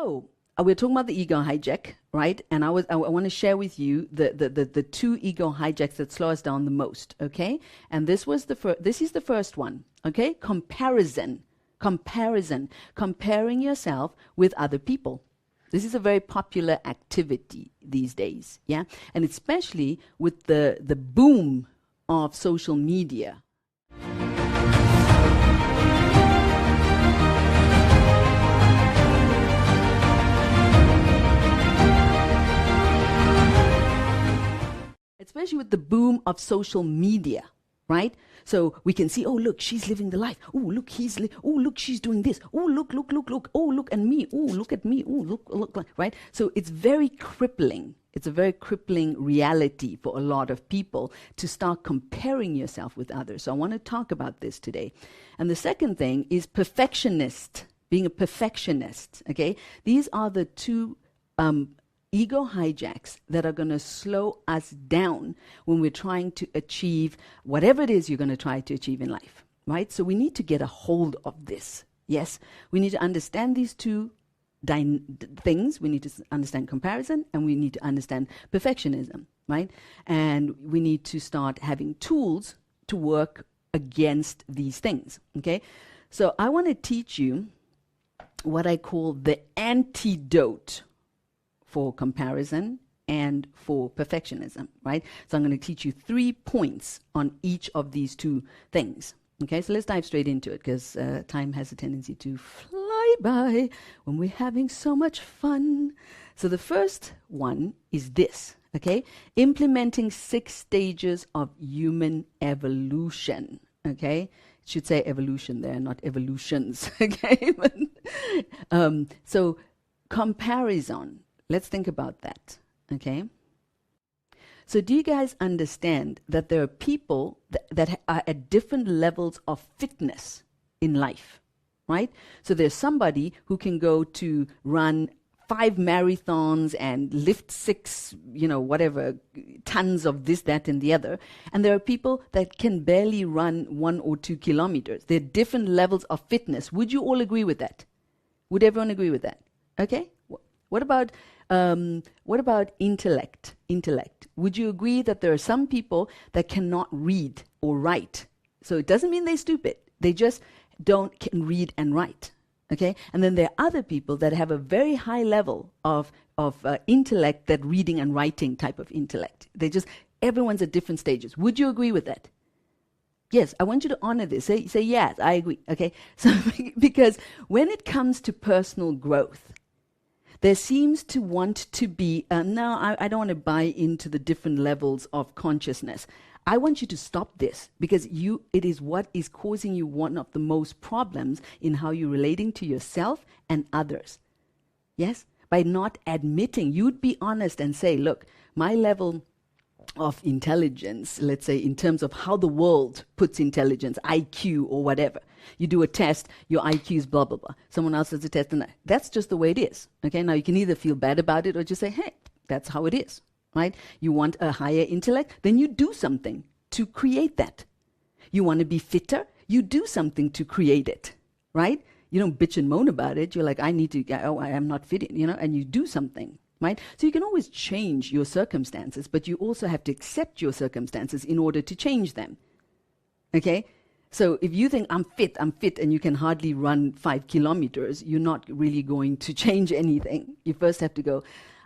So we're talking about the ego hijack, right? And I want to share with you the two ego hijacks that slow us down the most, okay? And this is the first one, okay? Comparison, comparing yourself with other people. This is a very popular activity these days, yeah? And especially with the boom of social media. Especially with the boom of social media, right? So we can see, oh, look, she's living the life. Oh, look, look, she's doing this. Oh, look. Oh, look at me. Oh, look at me. Oh, look, right? So it's very crippling. It's a very crippling reality for a lot of people to start comparing yourself with others. So I want to talk about this today. And the second thing is perfectionist, being a perfectionist, okay? These are the two ego hijacks that are going to slow us down when we're trying to achieve whatever it is you're going to try to achieve in life, right? So we need to get a hold of this. Yes, we need to understand these two things. We need to understand comparison, and we need to understand perfectionism, right? And we need to start having tools to work against these things, okay? So I want to teach you what I call the antidote for comparison and for perfectionism, right? So I'm going to teach you 3 points on each of these two things. Okay, so let's dive straight into it, because time has a tendency to fly by when we're having so much fun. So the first one is this, okay? Implementing 6 stages of human evolution, okay? It should say evolution there, not evolutions, okay? So comparison. Let's think about that, okay? So do you guys understand that there are people that are at different levels of fitness in life, right? So there's somebody who can go to run 5 marathons and lift 6, whatever, tons of this, that, and the other. And there are people that can barely run 1 or 2 kilometers. There are different levels of fitness. Would you all agree with that? Would everyone agree with that? Okay? What about intellect? Would you agree that there are some people that cannot read or write? So it doesn't mean they're stupid. They just can read and write. Okay? And then there are other people that have a very high level of intellect, that reading and writing type of intellect. Everyone's at different stages. Would you agree with that? Yes, I want you to honor this. Say yes, I agree. Okay? So because when it comes to personal growth, there seems to want to be, no, I don't want to buy into the different levels of consciousness. I want you to stop this, because it is what is causing you one of the most problems in how you're relating to yourself and others. Yes? By not admitting, you'd be honest and say, look, my level of intelligence, let's say in terms of how the world puts intelligence, IQ or whatever. You do a test, your IQ is blah, blah, blah. Someone else does a test, and that's just the way it is. Okay, now you can either feel bad about it or just say, hey, that's how it is, right? You want a higher intellect, then you do something to create that. You want to be fitter, you do something to create it, right? You don't bitch and moan about it. You're like, I am not fit, and you do something. Right? So you can always change your circumstances, but you also have to accept your circumstances in order to change them. Okay? So if you think I'm fit, and you can hardly run 5 kilometers, you're not really going to change anything. You first have to go,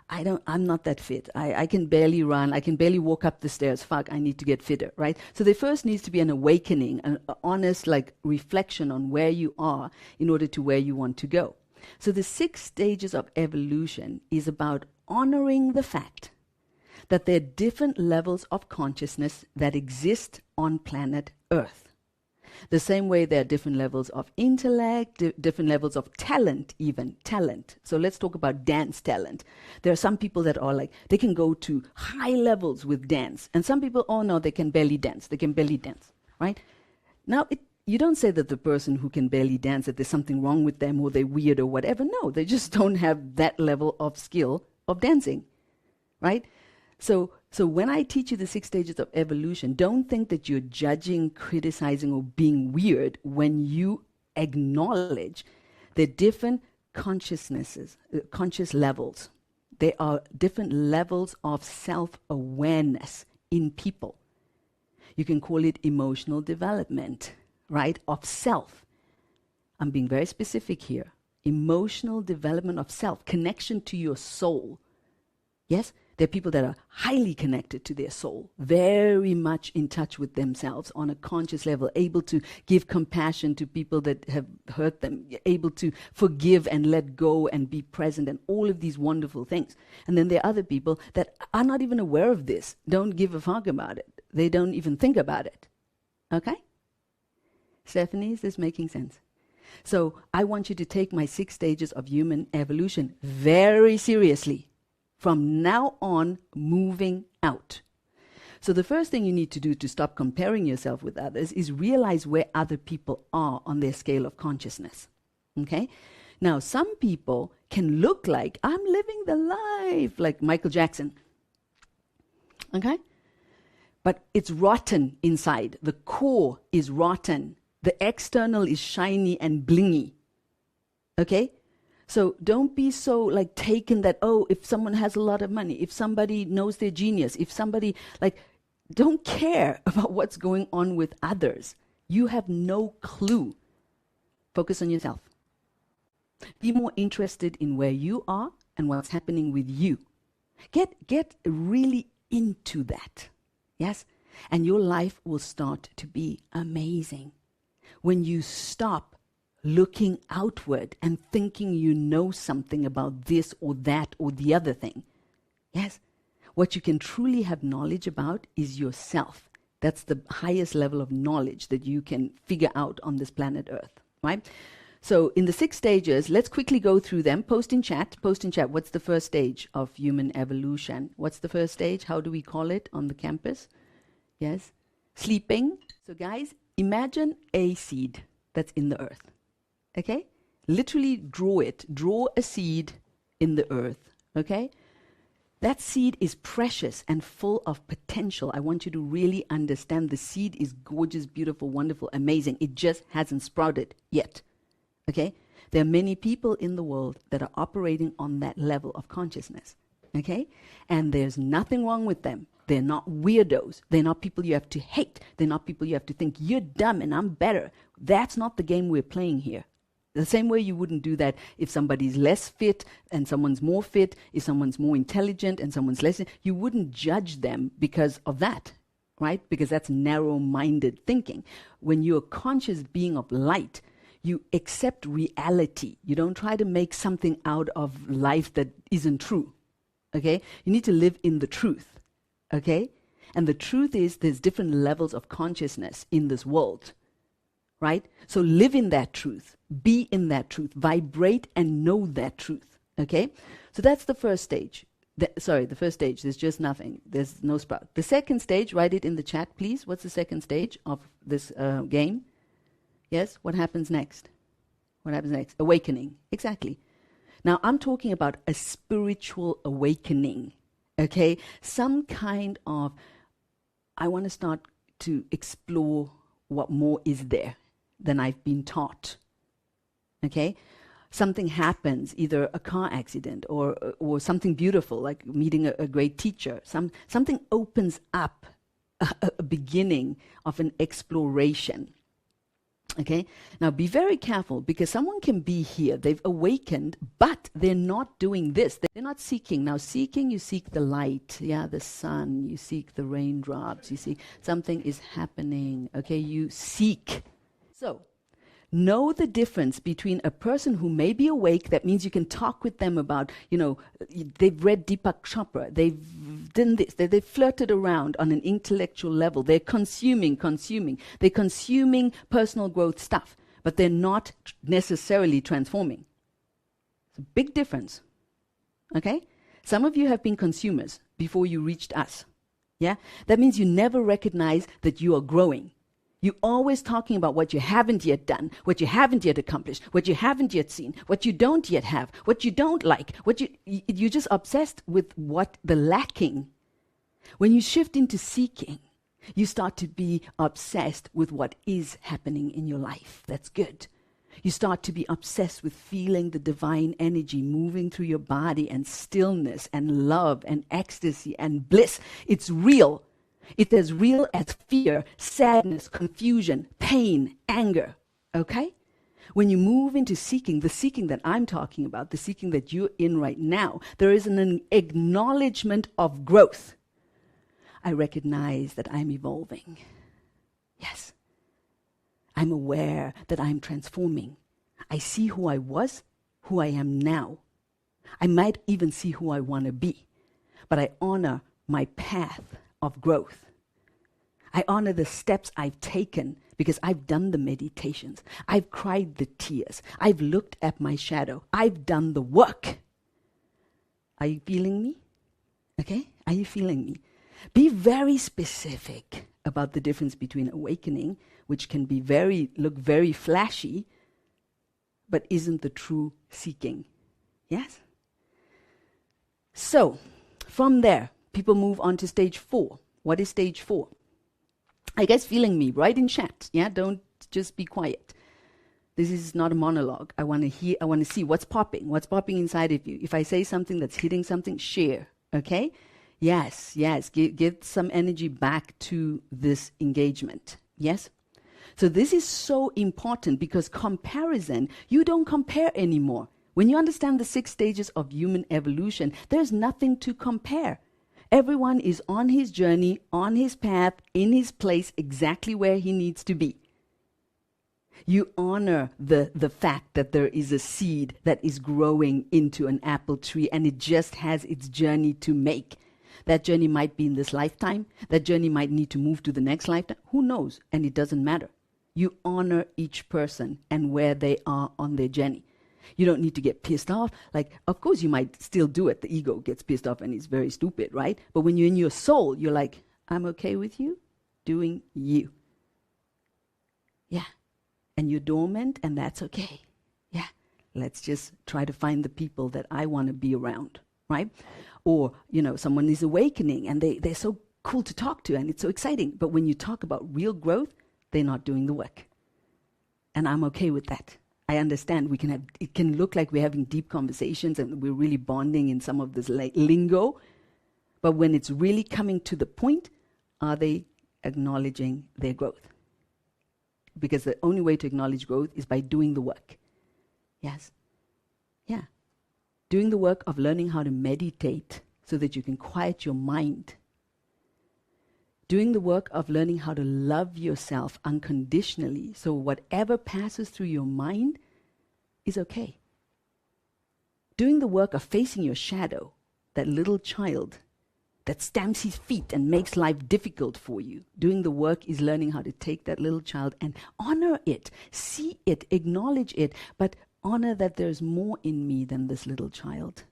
I'm not that fit. I can barely run. I can barely walk up the stairs. Fuck, I need to get fitter, right? So there first needs to be an awakening, an honest reflection on where you are in order to where you want to go. So the 6 stages of evolution is about honoring the fact that there are different levels of consciousness that exist on planet Earth. The same way there are different levels of intellect, different levels of talent, even talent. So let's talk about dance talent. There are some people that are they can go to high levels with dance. And some people, oh no, they can barely dance. They can barely dance, right? Now, you don't say that the person who can barely dance, that there's something wrong with them or they're weird or whatever. No, they just don't have that level of skill of dancing, right? So when I teach you the 6 stages of evolution, don't think that you're judging, criticizing, or being weird when you acknowledge the different consciousnesses, conscious levels. There are different levels of self-awareness in people. You can call it emotional development, right, of self. I'm being very specific here. Emotional development of self, connection to your soul. Yes, there are people that are highly connected to their soul, very much in touch with themselves on a conscious level, able to give compassion to people that have hurt them, able to forgive and let go and be present and all of these wonderful things. And then there are other people that are not even aware of this, don't give a fuck about it. They don't even think about it. Okay? Stephanie, is this making sense? So I want you to take my 6 stages of human evolution very seriously. From now on, moving out. So the first thing you need to do to stop comparing yourself with others is realize where other people are on their scale of consciousness. Okay? Now, some people can look like, I'm living the life, like Michael Jackson. Okay? But it's rotten inside. The core is rotten. The external is shiny and blingy. Okay? So don't be so like taken that, oh, if someone has a lot of money, if somebody knows their genius, if somebody, like, don't care about what's going on with others. You have no clue. Focus on yourself. Be more interested in where you are and what's happening with you. Get really into that. Yes? And your life will start to be amazing. When you stop looking outward and thinking you know something about this or that or the other thing. Yes? What you can truly have knowledge about is yourself. That's the highest level of knowledge that you can figure out on this planet Earth, right? So in the 6 stages, let's quickly go through them. Post in chat. What's the first stage of human evolution? What's the first stage? How do we call it on the campus? Yes? Sleeping. So guys, imagine a seed that's in the earth. Okay? Literally draw it. Draw a seed in the earth. Okay? That seed is precious and full of potential. I want you to really understand the seed is gorgeous, beautiful, wonderful, amazing. It just hasn't sprouted yet. Okay? There are many people in the world that are operating on that level of consciousness. Okay? And there's nothing wrong with them. They're not weirdos. They're not people you have to hate. They're not people you have to think, you're dumb and I'm better. That's not the game we're playing here. The same way you wouldn't do that if somebody's less fit and someone's more fit, if someone's more intelligent and someone's less, you wouldn't judge them because of that, right? Because that's narrow-minded thinking. When you're a conscious being of light, you accept reality. You don't try to make something out of life that isn't true, okay? You need to live in the truth, okay? And the truth is there's different levels of consciousness in this world. Right? So live in that truth, be in that truth, vibrate and know that truth. Okay? So that's the first stage. The first stage, there's just nothing. There's no sprout. The second stage, write it in the chat, please. What's the second stage of this game? Yes? What happens next? What happens next? Awakening. Exactly. Now, I'm talking about a spiritual awakening. Okay? Some kind of, I want to start to explore what more is there than I've been taught. Okay? Something happens, either a car accident or something beautiful, like meeting a great teacher. Something opens up a beginning of an exploration. Okay? Now be very careful, because someone can be here, they've awakened, but they're not doing this. They're not seeking. Now seeking, you seek the light, the sun, you seek the raindrops, you see something is happening. Okay? You seek. So, know the difference between a person who may be awake, that means you can talk with them about, they've read Deepak Chopra, they've done this, they've flirted around on an intellectual level, they're consuming, they're consuming personal growth stuff, but they're not necessarily transforming. It's a big difference, okay? Some of you have been consumers before you reached us, yeah? That means you never recognize that you are growing. You're always talking about what you haven't yet done, what you haven't yet accomplished, what you haven't yet seen, what you don't yet have, what you don't like, you're just obsessed with what the lacking. When you shift into seeking, you start to be obsessed with what is happening in your life. That's good. You start to be obsessed with feeling the divine energy moving through your body, and stillness and love and ecstasy and bliss. It's real. It's as real as fear, sadness, confusion, pain, anger. Okay? When you move into seeking, the seeking that I'm talking about, the seeking that you're in right now, there is an acknowledgement of growth. I recognize that I'm evolving. Yes. I'm aware that I'm transforming. I see who I was, who I am now. I might even see who I want to be, but I honor my path of growth. I honor the steps I've taken because I've done the meditations. I've cried the tears. I've looked at my shadow. I've done the work. Are you feeling me? Okay? Are you feeling me? Be very specific about the difference between awakening, which can be look very flashy, but isn't the true seeking. Yes? So, from there, people move on to stage 4. What is stage 4? I guess feeling me, write in chat. Yeah, don't just be quiet. This is not a monologue. I want to see what's popping inside of you. If I say something that's hitting something, share. Okay? Yes. Give some energy back to this engagement. Yes? So this is so important because comparison, you don't compare anymore. When you understand the 6 stages of human evolution, there's nothing to compare. Everyone is on his journey, on his path, in his place, exactly where he needs to be. You honor the fact that there is a seed that is growing into an apple tree and it just has its journey to make. That journey might be in this lifetime. That journey might need to move to the next lifetime. Who knows? And it doesn't matter. You honor each person and where they are on their journey. You don't need to get pissed off. Like, of course you might still do it. The ego gets pissed off and it's very stupid, right? But when you're in your soul, you're like, I'm okay with you doing you. Yeah. And you're dormant and that's okay. Yeah. Let's just try to find the people that I want to be around, right? Or, someone is awakening and they're so cool to talk to and it's so exciting. But when you talk about real growth, they're not doing the work. And I'm okay with that. I understand it can look like we're having deep conversations and we're really bonding in some of this lingo. But when it's really coming to the point, are they acknowledging their growth? Because the only way to acknowledge growth is by doing the work. Yes? Yeah. Doing the work of learning how to meditate so that you can quiet your mind. Doing the work of learning how to love yourself unconditionally, so whatever passes through your mind is okay. Doing the work of facing your shadow, that little child that stamps his feet and makes life difficult for you. Doing the work is learning how to take that little child and honor it, see it, acknowledge it, but honor that there's more in me than this little child.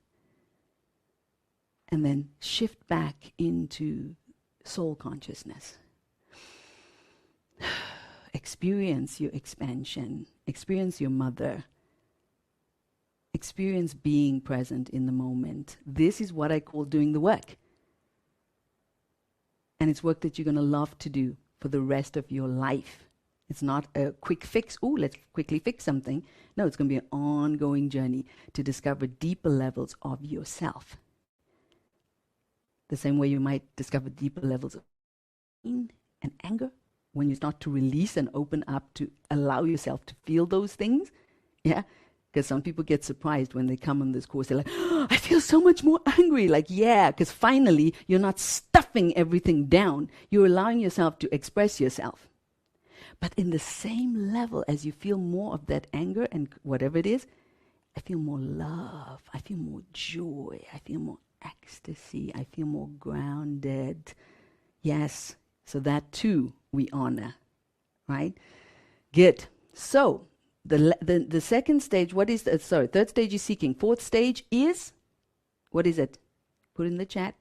And then shift back into soul consciousness. Experience your expansion. Experience your mother. Experience being present in the moment. This is what I call doing the work. And it's work that you're going to love to do for the rest of your life. It's not a quick fix. Oh, let's quickly fix something. No, it's going to be an ongoing journey to discover deeper levels of yourself. The same way you might discover deeper levels of pain and anger when you start to release and open up to allow yourself to feel those things. Yeah, because some people get surprised when they come on this course. They're like, oh, I feel so much more angry. Like, yeah, because finally you're not stuffing everything down. You're allowing yourself to express yourself. But in the same level as you feel more of that anger and whatever it is, I feel more love. I feel more joy. I feel more ecstasy. I feel more grounded. Yes, so that too we honor, right? Good. So the second stage, what is third stage is seeking. Fourth stage is, what is it? Put in the chat.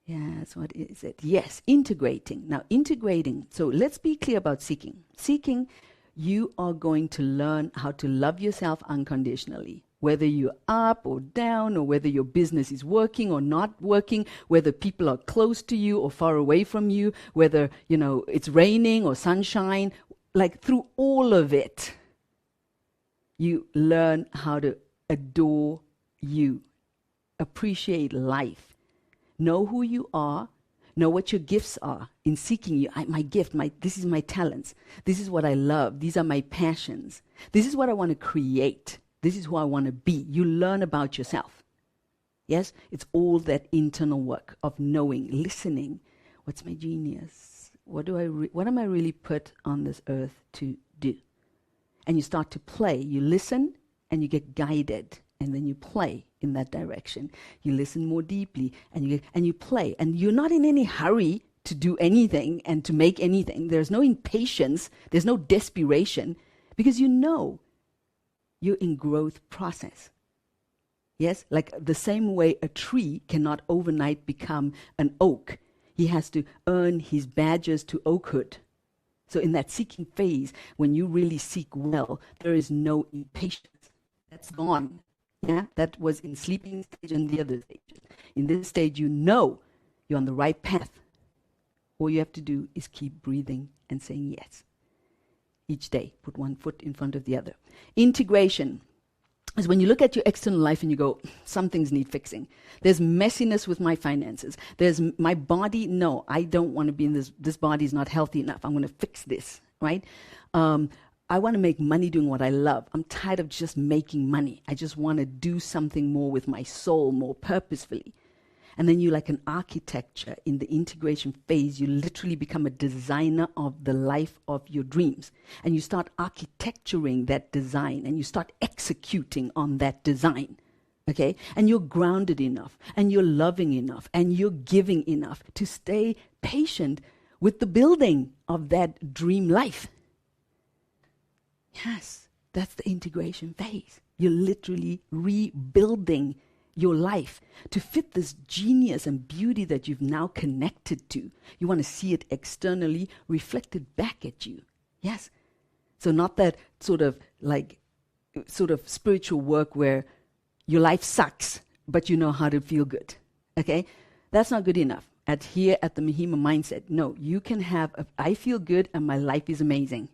Yes, what is it? Yes, integrating. Now integrating, so let's be clear about seeking. Seeking, you are going to learn how to love yourself unconditionally. Whether you're up or down, or whether your business is working or not working, whether people are close to you or far away from you, whether, it's raining or sunshine, like through all of it, you learn how to adore you, appreciate life, know who you are, know what your gifts are in seeking you. My gift, this is my talents. This is what I love. These are my passions. This is what I want to create. This is who I want to be. You learn about yourself. Yes, it's all that internal work of knowing, listening. What's my genius? What am I really put on this earth to do? And you start to play. You listen and you get guided, and then you play in that direction. You listen more deeply and you play. And you're not in any hurry to do anything and to make anything. There's no impatience. There's no desperation, because you know you're in growth process. Yes, like the same way a tree cannot overnight become an oak. He has to earn his badges to oakhood. So in that seeking phase, when you really seek well, there is no impatience. That's gone. Yeah, that was in sleeping stage and the other stages. In this stage, you know you're on the right path. All you have to do is keep breathing and saying yes. Each day, put one foot in front of the other. Integration is when you look at your external life and you go, some things need fixing. There's messiness with my finances. There's my body. No, I don't want to be in this. This body is not healthy enough. I'm going to fix this, right? I want to make money doing what I love. I'm tired of just making money. I just want to do something more with my soul, more purposefully. And then you, like an architecture in the integration phase, you literally become a designer of the life of your dreams. And you start architecturing that design, and you start executing on that design. Okay? And you're grounded enough, and you're loving enough, and you're giving enough to stay patient with the building of that dream life. Yes, that's the integration phase. You're literally rebuilding your life to fit this genius and beauty that you've now connected to. You want to see it externally reflected back at you. Yes. So not that sort of spiritual work where your life sucks, but you know how to feel good. Okay? That's not good enough. Here at the Mahima mindset, no, you can have I feel good and my life is amazing.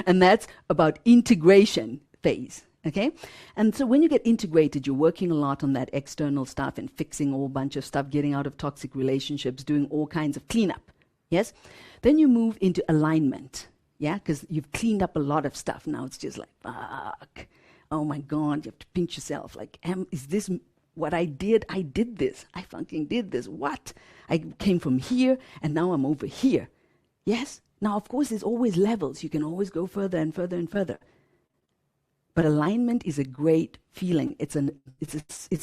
And that's about integration phase. Okay? And so when you get integrated, you're working a lot on that external stuff and fixing a whole bunch of stuff, getting out of toxic relationships, doing all kinds of cleanup. Yes? Then you move into alignment. Yeah? Because you've cleaned up a lot of stuff. Now it's just like, fuck. Oh my God, you have to pinch yourself. Like, is this what I did? I did this. I fucking did this. What? I came from here and now I'm over here. Yes? Now, of course, there's always levels. You can always go further and further and further. But alignment is a great feeling. It's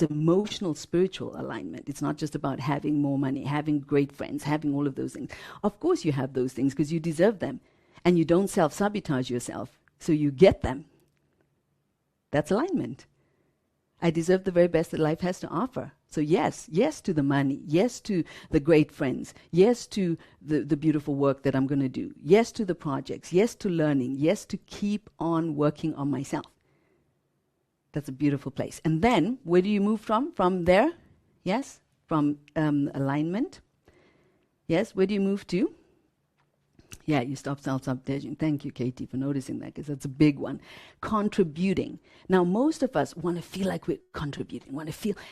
emotional, spiritual alignment. It's not just about having more money, having great friends, having all of those things. Of course you have those things because you deserve them. And you don't self-sabotage yourself, so you get them. That's alignment. I deserve the very best that life has to offer. So yes to the money, yes to the great friends, yes to the beautiful work that I'm going to do, yes to the projects, yes to learning, yes to keep on working on myself. That's a beautiful place. And then, where do you move from? From there? Yes? From alignment? Yes? Where do you move to? Yeah, you stop self-sabotaging. Thank you, Katie, for noticing that, because that's a big one. Contributing. Now, most of us want to feel like we're contributing,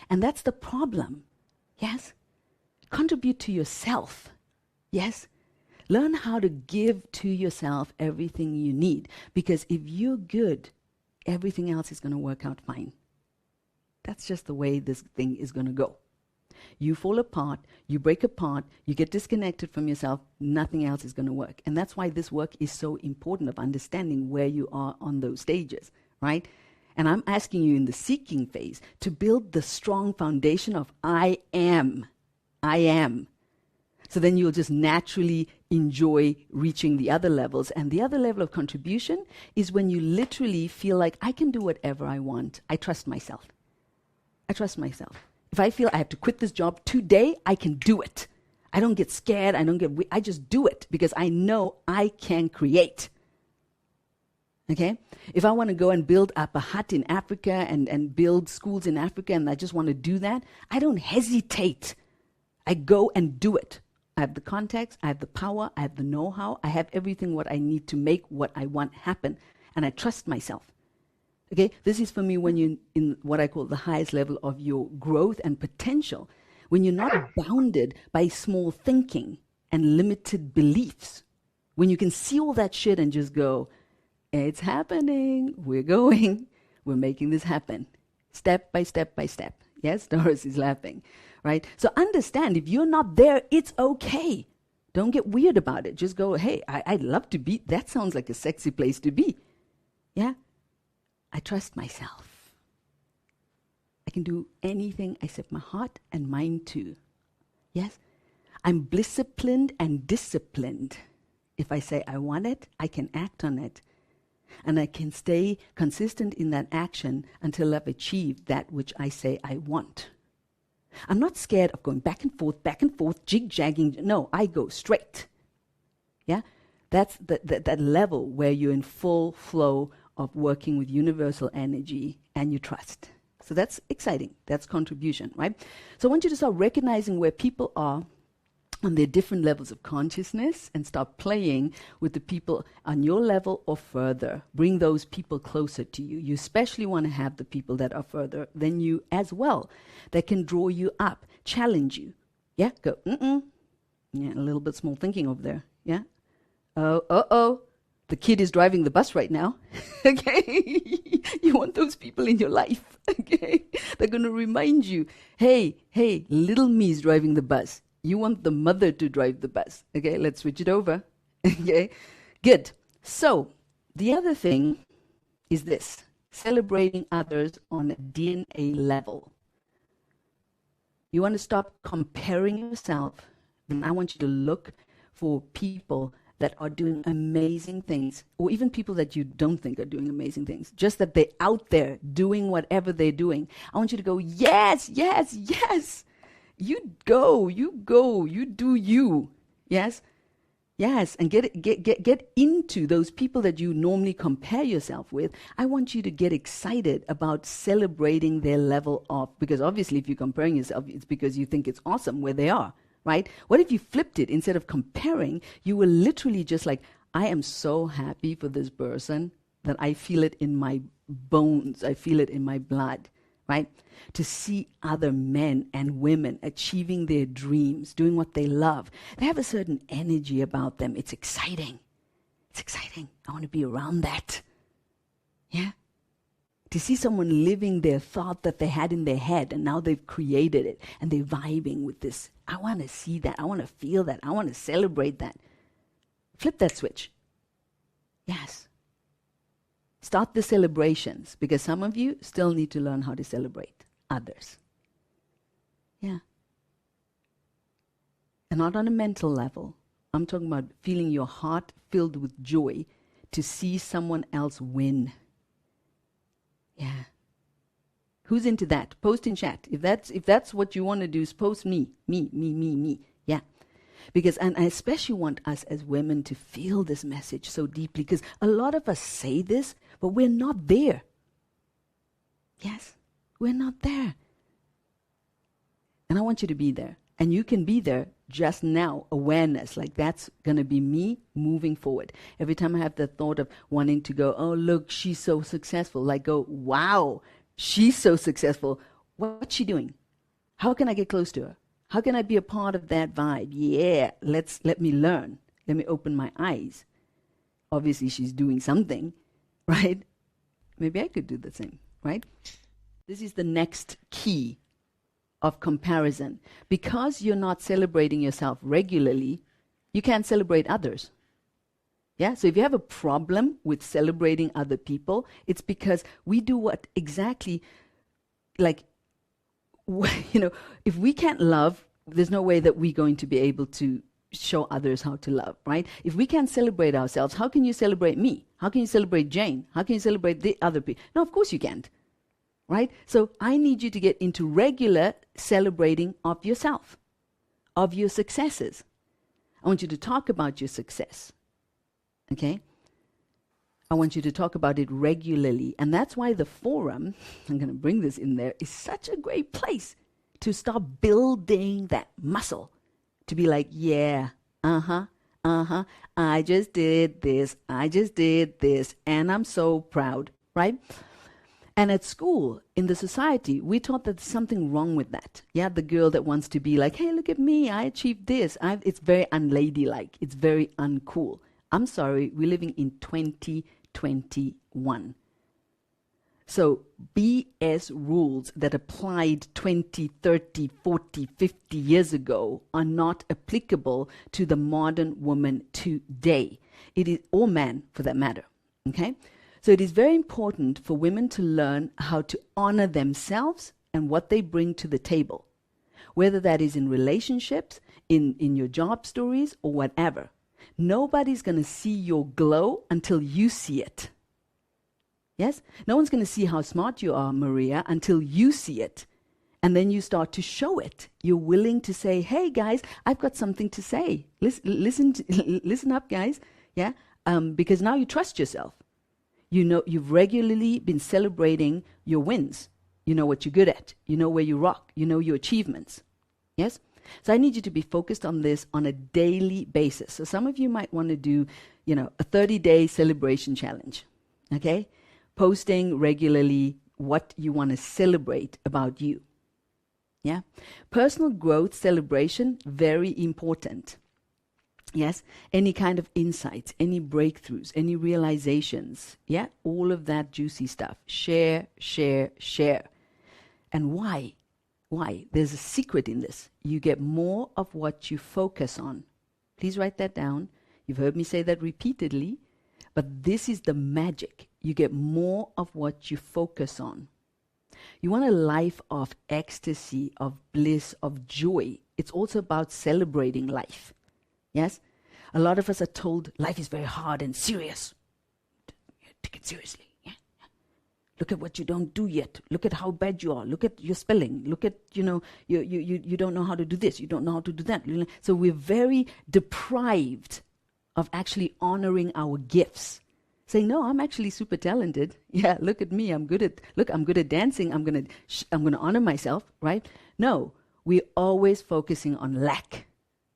and that's the problem. Yes? Contribute to yourself. Yes? Learn how to give to yourself everything you need, because if you're good, everything else is going to work out fine. That's just the way this thing is going to go. You fall apart, you break apart, you get disconnected from yourself, nothing else is going to work. And that's why this work is so important, of understanding where you are on those stages, right? And I'm asking you in the seeking phase to build the strong foundation of I am. So then you'll just naturally enjoy reaching the other levels. And the other level of contribution is when you literally feel like I can do whatever I want. I trust myself. If I feel I have to quit this job today, I can do it. I don't get scared. I just do it because I know I can create. Okay? If I want to go and build up a hut in Africa and build schools in Africa and I just want to do that, I don't hesitate. I go and do it. I have the contacts, I have the power, I have the know-how, I have everything what I need to make what I want happen, and I trust myself. Okay, this is for me when you're in what I call the highest level of your growth and potential, when you're not bounded by small thinking and limited beliefs, when you can see all that shit and just go, it's happening, we're going, we're making this happen, step by step by step. Yes, Doris is laughing, right? So understand, if you're not there, it's okay. Don't get weird about it. Just go, hey, I'd love to be, that sounds like a sexy place to be. Yeah? I trust myself. I can do anything I set my heart and mind to. Yes? I'm disciplined and disciplined. If I say I want it, I can act on it. And I can stay consistent in that action until I've achieved that which I say I want. I'm not scared of going back and forth, jig-jagging. No, I go straight. Yeah? That's that level where you're in full flow of working with universal energy and you trust. So that's exciting. That's contribution, right? So I want you to start recognizing where people are on their different levels of consciousness and start playing with the people on your level or further. Bring those people closer to you. You especially want to have the people that are further than you as well, that can draw you up, challenge you. Yeah, go, Yeah, a little bit small thinking over there. Yeah. Oh, the kid is driving the bus right now. Okay? You want those people in your life. Okay? They're going to remind you, hey, little me is driving the bus. You want the mother to drive the bus. Okay, let's switch it over. Okay, good. So, the other thing is this, celebrating others on a DNA level. You want to stop comparing yourself, then I want you to look for people that are doing amazing things, or even people that you don't think are doing amazing things, just that they're out there doing whatever they're doing. I want you to go, yes, yes, yes. You go, you do you. Yes? Yes, and get into those people that you normally compare yourself with. I want you to get excited about celebrating their level of, because obviously if you're comparing yourself, it's because you think it's awesome where they are, right? What if you flipped it? Instead of comparing, you were literally just like, I am so happy for this person that I feel it in my bones, I feel it in my blood. Right? To see other men and women achieving their dreams, doing what they love. They have a certain energy about them. It's exciting. It's exciting. I want to be around that. Yeah? To see someone living their thought that they had in their head and now they've created it and they're vibing with this. I want to see that. I want to feel that. I want to celebrate that. Flip that switch. Yes. Start the celebrations, because some of you still need to learn how to celebrate others. Yeah. And not on a mental level. I'm talking about feeling your heart filled with joy to see someone else win. Yeah. Who's into that? Post in chat. If that's what you want to do, is post me. Yeah. Because, and I especially want us as women to feel this message so deeply, because a lot of us say this, but we're not there. Yes, we're not there. And I want you to be there. And you can be there just now, awareness, like that's going to be me moving forward. Every time I have the thought of wanting to go, oh, look, she's so successful, like go, wow, she's so successful. What's she doing? How can I get close to her? How can I be a part of that vibe? Yeah, let me learn. Let me open my eyes. Obviously, she's doing something, right? Maybe I could do the same, right? This is the next key of comparison. Because you're not celebrating yourself regularly, you can't celebrate others. Yeah, so if you have a problem with celebrating other people, it's because we do what exactly, like, if we can't love, there's no way that we're going to be able to show others how to love, right? If we can't celebrate ourselves, how can you celebrate me? How can you celebrate Jane? How can you celebrate the other people? No, of course you can't, right? So I need you to get into regular celebrating of yourself, of your successes. I want you to talk about your success, okay? I want you to talk about it regularly. And that's why the forum, I'm going to bring this in there, is such a great place to start building that muscle, to be like, yeah, I just did this, and I'm so proud, right? And at school, in the society, we taught that there's something wrong with that. Yeah, the girl that wants to be like, hey, look at me, I achieved this. It's very unladylike. It's very uncool. I'm sorry, we're living in 2021. So BS rules that applied 20, 30, 40, 50 years ago are not applicable to the modern woman today. It is, or man for that matter, okay? So it is very important for women to learn how to honor themselves and what they bring to the table, whether that is in relationships, in your job stories, or whatever. Nobody's going to see your glow until you see it. Yes? No one's going to see how smart you are, Maria, until you see it. And then you start to show it. You're willing to say, hey, guys, I've got something to say. Listen up, guys. Yeah? Because now you trust yourself. You know, you've regularly been celebrating your wins. You know what you're good at. You know where you rock. You know your achievements. Yes? So I need you to be focused on this on a daily basis. So some of you might want to do, a 30-day celebration challenge. Okay? Posting regularly what you want to celebrate about you. Yeah? Personal growth celebration, very important. Yes, any kind of insights, any breakthroughs, any realizations, yeah, all of that juicy stuff. Share, share, share. And why? Why? There's a secret in this. You get more of what you focus on. Please write that down. You've heard me say that repeatedly, but this is the magic. You get more of what you focus on. You want a life of ecstasy, of bliss, of joy. It's also about celebrating life. Yes? A lot of us are told life is very hard and serious. Take it seriously. Yeah? Look at what you don't do yet. Look at how bad you are. Look at your spelling. Look at, you don't know how to do this. You don't know how to do that. So we're very deprived of actually honoring our gifts. Saying, no, I'm actually super talented. Yeah, look at me. I'm good at dancing. I'm gonna honor myself, right? No, we're always focusing on lack.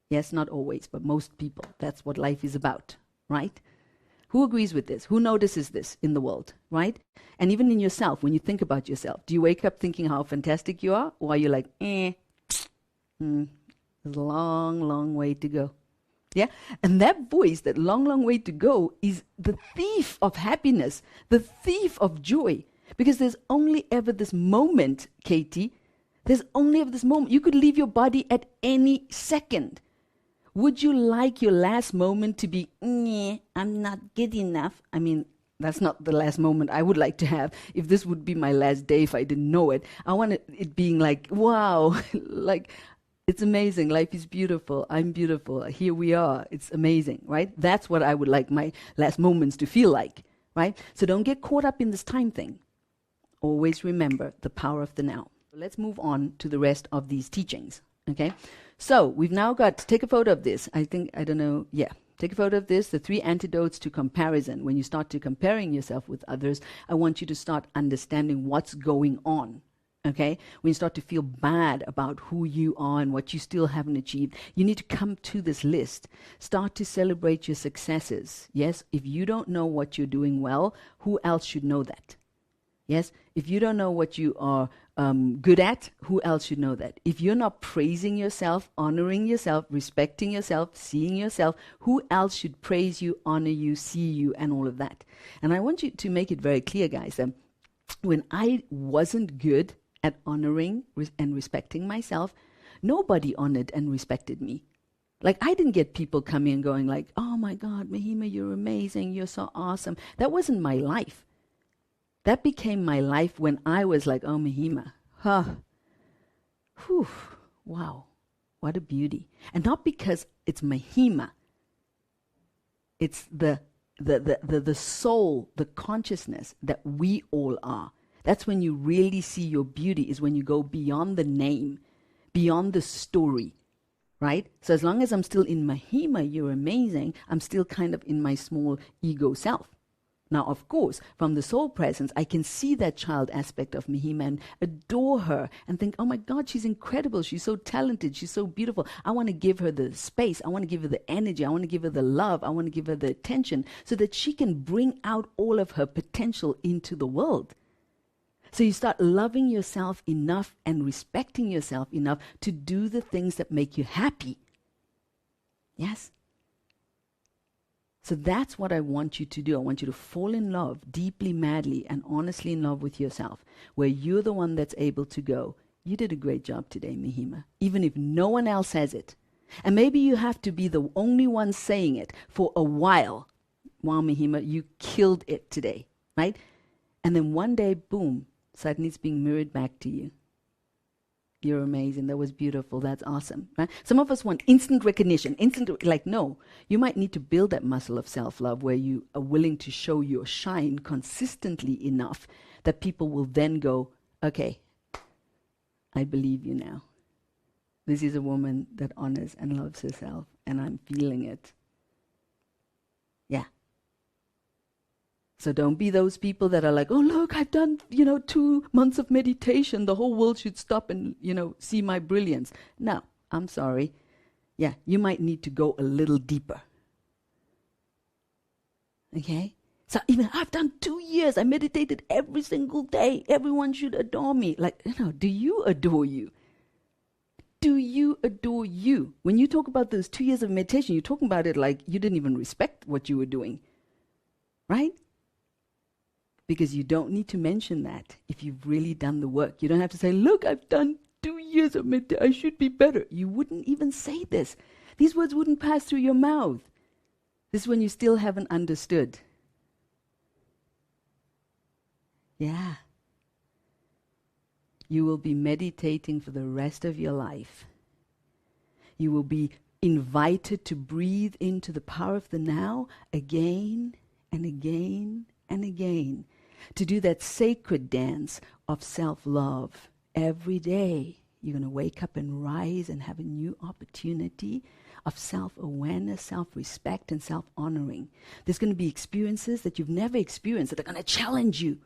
Yes, not always, but most people. That's what life is about, right? Who agrees with this? Who notices this in the world, right? And even in yourself, when you think about yourself, do you wake up thinking how fantastic you are? Or are you like, there's a long, long way to go. Yeah? And that voice, that long, long way to go, is the thief of happiness, the thief of joy. Because there's only ever this moment, Katie. There's only ever this moment. You could leave your body at any second. Would you like your last moment to be, I'm not good enough? I mean, that's not the last moment I would like to have. If this would be my last day, if I didn't know it, I want it being like, wow, like, it's amazing. Life is beautiful. I'm beautiful. Here we are. It's amazing, right? That's what I would like my last moments to feel like, right? So don't get caught up in this time thing. Always remember the power of the now. Let's move on to the rest of these teachings, okay? So we've now got, take a photo of this. Take a photo of this, the 3 antidotes to comparison. When you start to comparing yourself with others, I want you to start understanding what's going on, okay? When you start to feel bad about who you are and what you still haven't achieved, you need to come to this list. Start to celebrate your successes. Yes, if you don't know what you're doing well, who else should know that? Yes, if you don't know what you are good at, who else should know that? If you're not praising yourself, honoring yourself, respecting yourself, seeing yourself, who else should praise you, honor you, see you, and all of that? And I want you to make it very clear, guys, that when I wasn't good at honoring and respecting myself, nobody honored and respected me. Like, I didn't get people coming and going like, oh my God, Mahima, you're amazing, you're so awesome. That wasn't my life. That became my life when I was like, oh, Mahima, wow, what a beauty. And not because it's Mahima. It's the soul, the consciousness that we all are. That's when you really see your beauty, is when you go beyond the name, beyond the story, right? So as long as I'm still in Mahima, you're amazing, I'm still kind of in my small ego self. Now, of course, from the soul presence, I can see that child aspect of Mahima and adore her and think, oh my God, she's incredible. She's so talented. She's so beautiful. I want to give her the space. I want to give her the energy. I want to give her the love. I want to give her the attention so that she can bring out all of her potential into the world. So you start loving yourself enough and respecting yourself enough to do the things that make you happy. Yes? So that's what I want you to do. I want you to fall in love deeply, madly, and honestly in love with yourself, where you're the one that's able to go, you did a great job today, Mahima, even if no one else says it. And maybe you have to be the only one saying it for a while. Wow, Mahima, you killed it today, right? And then one day, boom, suddenly it's being mirrored back to you. You're amazing. That was beautiful. That's awesome. Right? Some of us want instant recognition. No. You might need to build that muscle of self-love where you are willing to show your shine consistently enough that people will then go, okay, I believe you now. This is a woman that honors and loves herself, and I'm feeling it. Yeah. So don't be those people that are like, oh, look, I've done, 2 months of meditation. The whole world should stop and, see my brilliance. No, I'm sorry. Yeah, you might need to go a little deeper. Okay? So even I've done 2 years. I meditated every single day. Everyone should adore me. Do you adore you? Do you adore you? When you talk about those 2 years of meditation, you're talking about it like you didn't even respect what you were doing. Right? Because you don't need to mention that if you've really done the work. You don't have to say, look, I've done 2 years of meditation. I should be better. You wouldn't even say this. These words wouldn't pass through your mouth. This is when you still haven't understood. Yeah. You will be meditating for the rest of your life. You will be invited to breathe into the power of the now again and again and again, to do that sacred dance of self-love every day. You're going to wake up and rise and have a new opportunity of self-awareness, self-respect, and self-honoring. There's going to be experiences that you've never experienced that are going to challenge you.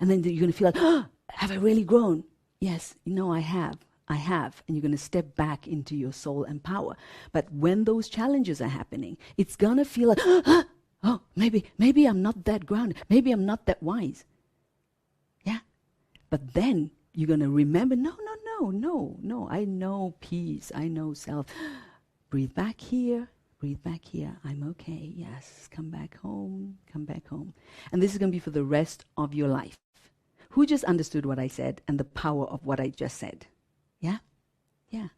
And then you're going to feel like, oh, have I really grown? Yes, I have. I have. And you're going to step back into your soul and power. But when those challenges are happening, it's going to feel like, oh, maybe I'm not that grounded. Maybe I'm not that wise. Yeah. But then you're going to remember, no. I know peace. I know self. Breathe back here. Breathe back here. I'm okay. Yes. Come back home. Come back home. And this is going to be for the rest of your life. Who just understood what I said and the power of what I just said? Yeah? Yeah.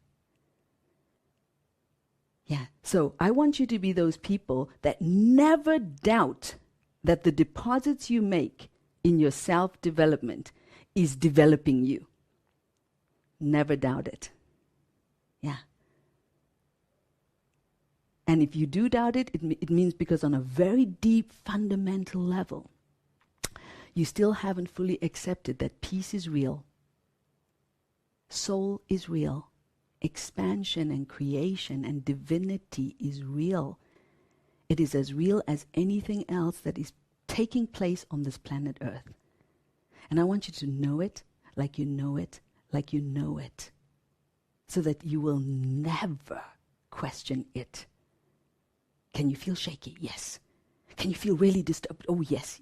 Yeah. So I want you to be those people that never doubt that the deposits you make in your self-development is developing you. Never doubt it. Yeah. And if you do doubt it, it means because on a very deep, fundamental level, you still haven't fully accepted that peace is real, soul is real, expansion and creation and divinity is real. It is as real as anything else that is taking place on this planet Earth. And I want you to know it like you know it, like you know it, so that you will never question it. Can you feel shaky? Yes. Can you feel really disturbed? Oh, yes.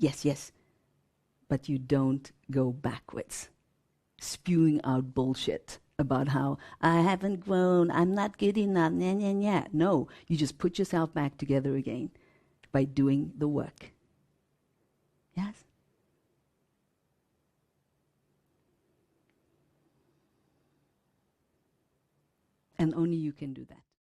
But you don't go backwards, spewing out bullshit about how I haven't grown, I'm not good enough, No, you just put yourself back together again by doing the work. Yes? And only you can do that.